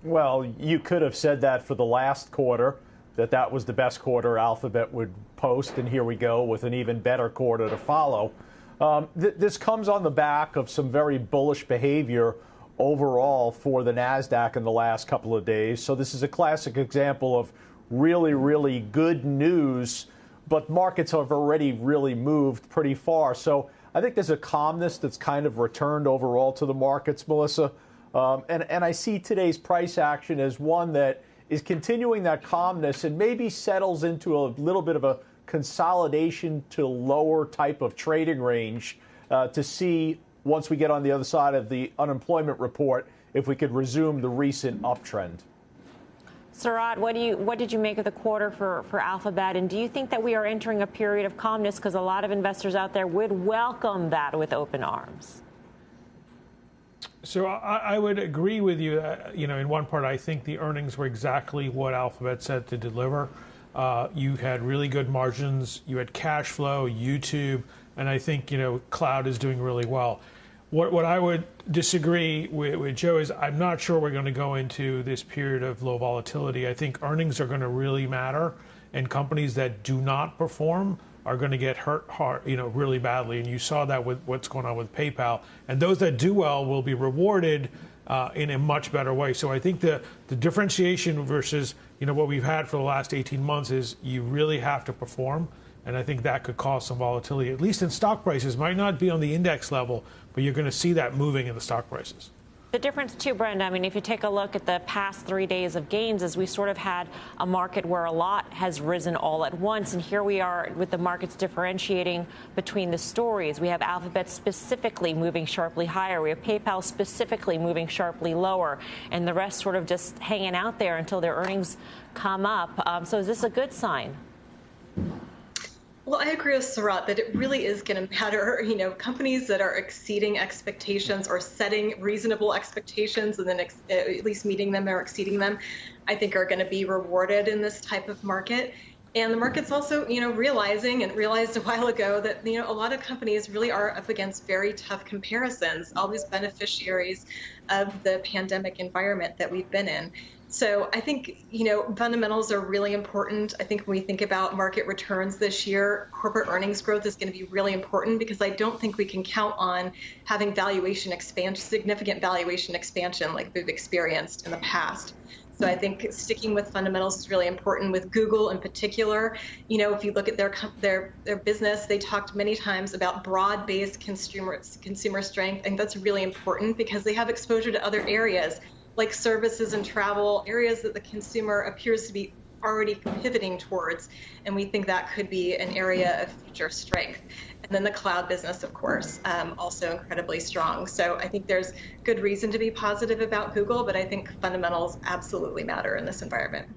Well, you could have said that for the last quarter, that was the best quarter Alphabet would post, and here we go with an even better quarter to follow. This comes on the back of some very bullish behavior overall for the NASDAQ in the last couple of days. So this is a classic example of really, really good news, but markets have already really moved pretty far. So I think there's a calmness that's kind of returned overall to the markets, Melissa. And I see today's price action as one that is continuing that calmness and maybe settles into a little bit of a consolidation to lower type of trading range to see, once we get on the other side of the unemployment report, if we could resume the recent uptrend. Sarat, what did you make of the quarter for Alphabet? And do you think that we are entering a period of calmness? Because a lot of investors out there would welcome that with open arms. So I would agree with you that, in one part, I think the earnings were exactly what Alphabet said to deliver. You had really good margins, you had cash flow, YouTube, and I think, cloud is doing really well. What I would disagree with Joe is I'm not sure we're going to go into this period of low volatility. I think earnings are going to really matter, and companies that do not perform are going to get hurt hard, really badly. And you saw that with what's going on with PayPal. And those that do well will be rewarded in a much better way. So I think the differentiation versus, what we've had for the last 18 months is you really have to perform. And I think that could cause some volatility, at least in stock prices. Might not be on the index level, but you're going to see that moving in the stock prices. The difference too, Brenda, if you take a look at the past 3 days of gains, is we sort of had a market where a lot has risen all at once. And here we are with the markets differentiating between the stories. We have Alphabet specifically moving sharply higher. We have PayPal specifically moving sharply lower, and the rest sort of just hanging out there until their earnings come up. So is this a good sign? Well, I agree with Sarat that it really is going to matter. Companies that are exceeding expectations or setting reasonable expectations and then at least meeting them or exceeding them, I think are going to be rewarded in this type of market. And the market's also, realized a while ago that, a lot of companies really are up against very tough comparisons, always beneficiaries of the pandemic environment that we've been in. So I think, fundamentals are really important. I think when we think about market returns this year, corporate earnings growth is going to be really important because I don't think we can count on having significant valuation expansion like we've experienced in the past. So I think sticking with fundamentals is really important with Google in particular. If you look at their business, they talked many times about broad-based consumer strength. I think that's really important because they have exposure to other areas like services and travel, areas that the consumer appears to be already pivoting towards. And we think that could be an area of future strength. And then the cloud business, of course, also incredibly strong. So I think there's good reason to be positive about Google, but I think fundamentals absolutely matter in this environment.